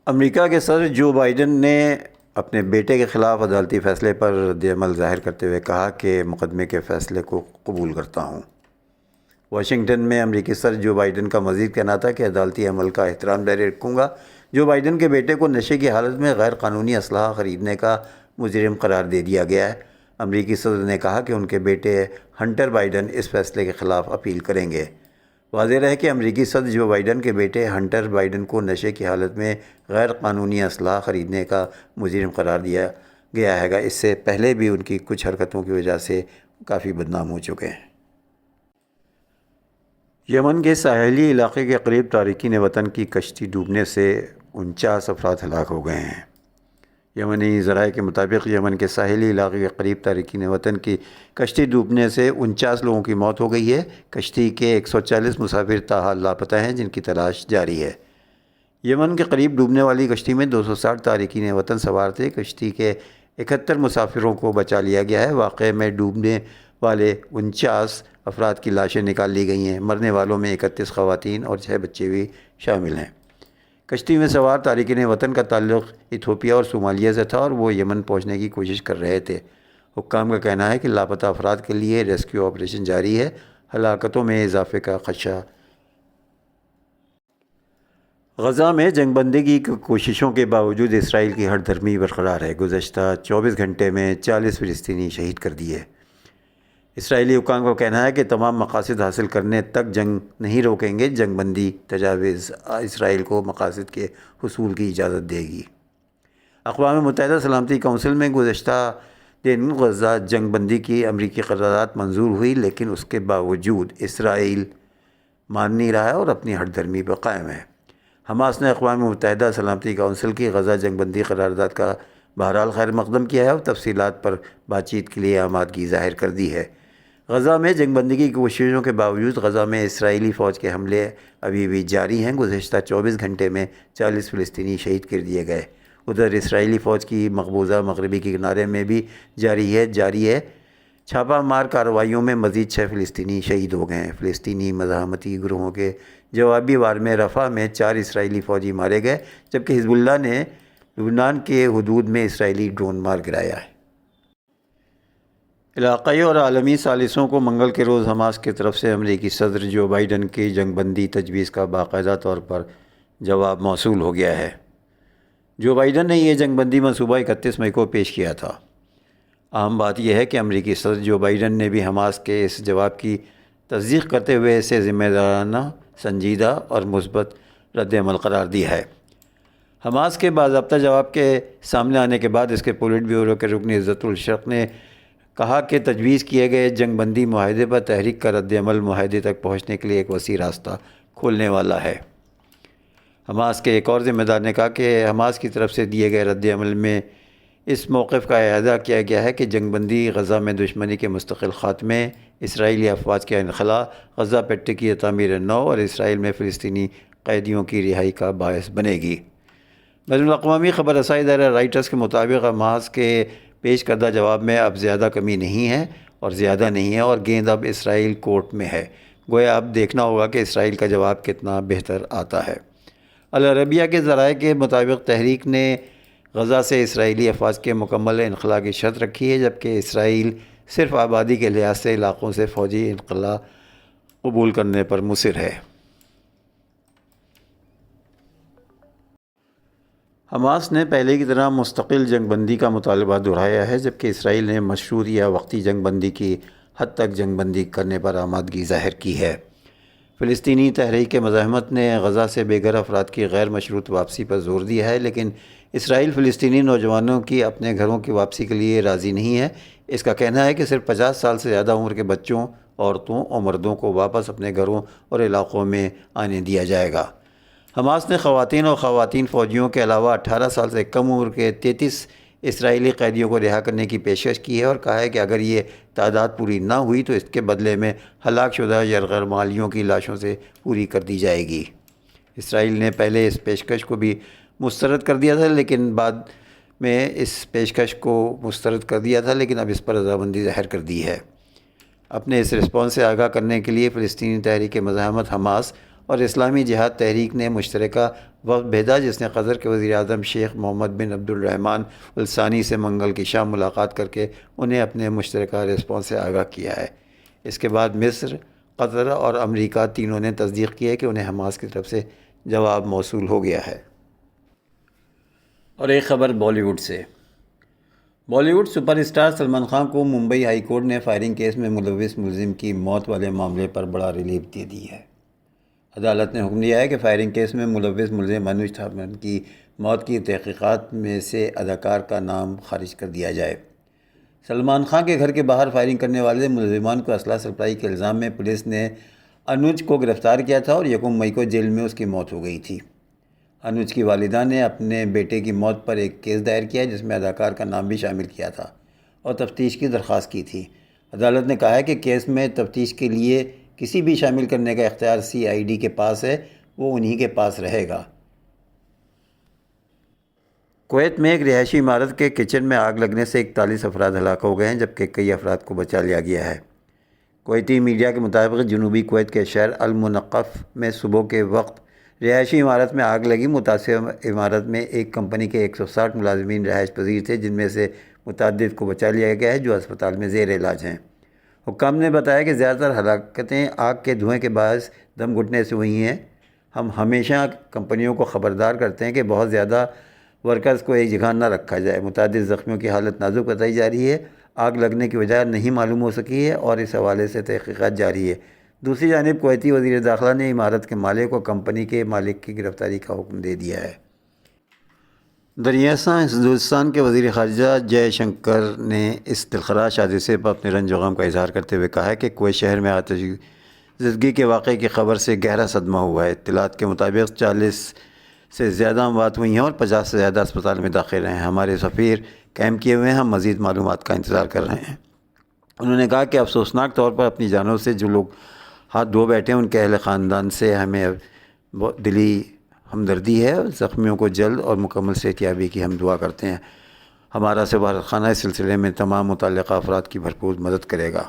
امریکہ کے صدر Joe Biden نے اپنے بیٹے کے خلاف عدالتی فیصلے پر رد عمل ظاہر کرتے ہوئے کہا کہ مقدمے کے فیصلے کو قبول کرتا ہوں۔ واشنگٹن میں امریکی صدر جو بائیڈن کا مزید کہنا تھا کہ عدالتی عمل کا احترام جاری رکھوں گا۔ جو بائیڈن کے بیٹے کو نشے کی حالت میں غیر قانونی اسلحہ خریدنے کا مجرم قرار دے دیا گیا ہے۔ امریکی صدر نے کہا کہ ان کے بیٹے ہنٹر بائیڈن اس فیصلے کے خلاف اپیل کریں گے۔ واضح رہے کہ امریکی صدر جو بائیڈن کے بیٹے ہنٹر بائیڈن کو نشے کی حالت میں غیر قانونی اسلحہ خریدنے کا مجرم قرار دیا گیا ہے۔ اس سے پہلے بھی ان کی کچھ حرکتوں کی وجہ سے کافی بدنام ہو چکے ہیں۔ یمن کے ساحلی علاقے کے قریب تارکین وطن کی کشتی ڈوبنے سے 49 افراد ہلاک ہو گئے ہیں۔ یمنی ذرائع کے مطابق یمن کے ساحلی علاقے کے قریب تارکین وطن کی کشتی ڈوبنے سے 49 لوگوں کی موت ہو گئی ہے۔ کشتی کے 140 مسافر تاحال لاپتہ ہیں، جن کی تلاش جاری ہے۔ یمن کے قریب ڈوبنے والی کشتی میں 260 تارکین وطن سوار تھے۔ کشتی کے 71 مسافروں کو بچا لیا گیا ہے۔ واقعے میں ڈوبنے والے 49 افراد کی لاشیں نکال لی گئی ہیں۔ مرنے والوں میں 31 خواتین اور 6 بچے بھی شامل ہیں۔ کشتی میں سوار تارکین وطن کا تعلق ایتھوپیا اور صومالیہ سے تھا اور وہ یمن پہنچنے کی کوشش کر رہے تھے۔ حکام کا کہنا ہے کہ لاپتہ افراد کے لیے ریسکیو آپریشن جاری ہے۔ ہلاکتوں میں اضافے کا خدشہ۔ غزہ میں جنگ بندی کی کوششوں کے باوجود اسرائیل کی ہٹ دھرمی برقرار ہے۔ گزشتہ 24 گھنٹے میں 40 فلسطینی شہید کر دیے۔ اسرائیلی حکام کا کہنا ہے کہ تمام مقاصد حاصل کرنے تک جنگ نہیں روکیں گے۔ جنگ بندی تجاویز اسرائیل کو مقاصد کے حصول کی اجازت دے گی۔ اقوام متحدہ سلامتی کونسل میں گزشتہ دن غزہ جنگ بندی کی امریکی قرارداد منظور ہوئی، لیکن اس کے باوجود اسرائیل مان نہیں رہا ہے اور اپنی ہٹ دھرمی پر قائم ہے۔ حماس نے اقوام متحدہ سلامتی کونسل کی غزہ جنگ بندی قرارداد کا بہرحال خیر مقدم کیا ہے اور تفصیلات پر بات چیت کے لیے آمادگی ظاہر کر دی ہے۔ غزہ میں جنگ بندی کی کوششوں کے باوجود غزہ میں اسرائیلی فوج کے حملے ابھی بھی جاری ہیں۔ گزشتہ 24 گھنٹے میں 40 فلسطینی شہید کر دیے گئے۔ ادھر اسرائیلی فوج کی مقبوضہ مغربی کے کنارے میں بھی جاری ہے چھاپہ مار کارروائیوں میں مزید 6 فلسطینی شہید ہو گئے ہیں۔ فلسطینی مزاحمتی گروہوں کے جوابی وار میں رفح میں 4 اسرائیلی فوجی مارے گئے، جبکہ حزب اللہ نے لبنان کے حدود میں اسرائیلی ڈرون مار گرایا ہے۔ علاقائی اور عالمی ثالثوں کو منگل کے روز حماس کی طرف سے امریکی صدر جو بائیڈن کی جنگ بندی تجویز کا باقاعدہ طور پر جواب موصول ہو گیا ہے۔ جو بائیڈن نے یہ جنگ بندی منصوبہ 31 مئی کو پیش کیا تھا۔ اہم بات یہ ہے کہ امریکی صدر جو بائیڈن نے بھی حماس کے اس جواب کی تصدیق کرتے ہوئے اسے ذمہ دارانہ، سنجیدہ اور مثبت رد عمل قرار دیا ہے۔ حماس کے باضابطہ جواب کے سامنے آنے کے بعد اس کے پولیٹ بیورو کے رکن عزت الشرق نے کہا کہ تجویز کیے گئے جنگ بندی معاہدے پر تحریک کا رد عمل معاہدے تک پہنچنے کے لیے ایک وسیع راستہ کھولنے والا ہے۔ حماس کے ایک اور ذمہ دار نے کہا کہ حماس کی طرف سے دیے گئے رد عمل میں اس موقف کا اعادہ کیا گیا ہے کہ جنگ بندی غزہ میں دشمنی کے مستقل خاتمے، اسرائیلی افواج کے انخلاء، غزہ پٹی کی تعمیر نو اور اسرائیل میں فلسطینی قیدیوں کی رہائی کا باعث بنے گی۔ بین الاقوامی خبر رسائی ادارہ رائٹرز کے مطابق حماس کے پیش کردہ جواب میں اب زیادہ کمی نہیں ہے اور زیادہ نہیں ہے اور گیند اب اسرائیل کورٹ میں ہے۔ گویا اب دیکھنا ہوگا کہ اسرائیل کا جواب کتنا بہتر آتا ہے۔ العربیہ کے ذرائع کے مطابق تحریک نے غزہ سے اسرائیلی افواج کے مکمل انخلاء کی شرط رکھی ہے، جبکہ اسرائیل صرف آبادی کے لحاظ سے علاقوں سے فوجی انخلاء قبول کرنے پر مصر ہے۔ حماس نے پہلے کی طرح مستقل جنگ بندی کا مطالبہ دہرایا ہے، جبکہ اسرائیل نے مشروط یا وقتی جنگ بندی کی حد تک جنگ بندی کرنے پر آمادگی ظاہر کی ہے۔ فلسطینی تحریک مزاحمت نے غزہ سے بے گھر افراد کی غیر مشروط واپسی پر زور دیا ہے، لیکن اسرائیل فلسطینی نوجوانوں کی اپنے گھروں کی واپسی کے لیے راضی نہیں ہے۔ اس کا کہنا ہے کہ صرف 50 سال سے زیادہ عمر کے بچوں، عورتوں اور مردوں کو واپس اپنے گھروں اور علاقوں میں آنے دیا جائے گا۔ حماس نے خواتین فوجیوں کے علاوہ 18 سال سے کم عمر کے 33 اسرائیلی قیدیوں کو رہا کرنے کی پیشکش کی ہے اور کہا ہے کہ اگر یہ تعداد پوری نہ ہوئی تو اس کے بدلے میں ہلاک شدہ یرغمالیوں کی لاشوں سے پوری کر دی جائے گی۔ اسرائیل نے پہلے اس پیشکش کو بھی مسترد کر دیا تھا، لیکن اب اس پر رضامندی ظاہر کر دی ہے۔ اپنے اس رسپانس سے آگاہ کرنے کے لیے فلسطینی تحریک مزاحمت حماس اور اسلامی جہاد تحریک نے مشترکہ وفد بھیجا جس نے قطر کے وزیر اعظم شیخ محمد بن عبد الرحمن الثانی سے منگل کی شام ملاقات کر کے انہیں اپنے مشترکہ رسپانس سے آگاہ کیا ہے۔ اس کے بعد مصر، قطر اور امریکہ تینوں نے تصدیق کی ہے کہ انہیں حماس کی طرف سے جواب موصول ہو گیا ہے۔ اور ایک خبر بالی ووڈ سے۔ Bollywood superstar Salman Khan کو ممبئی ہائی کورٹ نے فائرنگ کیس میں ملوث ملزم کی موت والے معاملے پر بڑا ریلیف دے دی ہے۔ عدالت نے حکم دیا ہے کہ فائرنگ کیس میں ملوث ملزم انوج تھاپر کی موت کی تحقیقات میں سے اداکار کا نام خارج کر دیا جائے۔ سلمان خان کے گھر کے باہر فائرنگ کرنے والے ملزمان کو اسلحہ سپلائی کے الزام میں پولیس نے انوج کو گرفتار کیا تھا اور 1 مئی کو جیل میں اس کی موت ہو گئی تھی۔ انوج کی والدہ نے اپنے بیٹے کی موت پر ایک کیس دائر کیا جس میں اداکار کا نام بھی شامل کیا تھا اور تفتیش کی درخواست کی تھی۔ عدالت نے کہا ہے کہ کیس میں تفتیش کے لیے کسی بھی شامل کرنے کا اختیار CID کے پاس ہے، وہ انہی کے پاس رہے گا۔ کویت میں ایک رہائشی عمارت کے کچن میں آگ لگنے سے 41 افراد ہلاک ہو گئے ہیں جبکہ کئی افراد کو بچا لیا گیا ہے۔ کویتی میڈیا کے مطابق جنوبی کویت کے شہر المنقف میں صبح کے وقت رہائشی عمارت میں آگ لگی۔ متاثرہ عمارت میں ایک کمپنی کے 160 ملازمین رہائش پذیر تھے، جن میں سے متعدد کو بچا لیا گیا ہے جو اسپتال میں زیر علاج ہیں۔ حکام نے بتایا کہ زیادہ تر ہلاکتیں آگ کے دھوئیں کے باعث دم گھٹنے سے ہوئی ہیں۔ ہم ہمیشہ کمپنیوں کو خبردار کرتے ہیں کہ بہت زیادہ ورکرز کو ایک جگہ نہ رکھا جائے۔ متعدد زخمیوں کی حالت نازک بتائی جا رہی ہے۔ آگ لگنے کی وجہ نہیں معلوم ہو سکی ہے اور اس حوالے سے تحقیقات جاری ہے۔ دوسری جانب کویتی وزیر داخلہ نے عمارت کے مالک کو کمپنی کے مالک کی گرفتاری کا حکم دے دیا ہے۔ دریاساں ہندوستان کے وزیر خارجہ جے شنکر نے اس دلخراش حادثے پر اپنے رنج و غم کا اظہار کرتے ہوئے کہا ہے کہ کویت شہر میں آتش زدگی کے واقعے کی خبر سے گہرا صدمہ ہوا ہے۔ اطلاعات کے مطابق 40 سے زیادہ اموات ہوئی ہیں اور 50 سے زیادہ اسپتال میں داخل ہیں۔ ہمارے سفیر قائم کیے ہوئے ہیں، ہم مزید معلومات کا انتظار کر رہے ہیں۔ انہوں نے کہا کہ افسوسناک طور پر اپنی جانوں سے جو لوگ ہاتھ دھو بیٹھے ہیں ان کے اہل خاندان سے ہمیں دلی ہمدردی ہے۔ زخمیوں کو جلد اور مکمل صحت یابی کی ہم دعا کرتے ہیں۔ ہمارا سفارت خانہ اس سلسلے میں تمام متعلقہ افراد کی بھرپور مدد کرے گا۔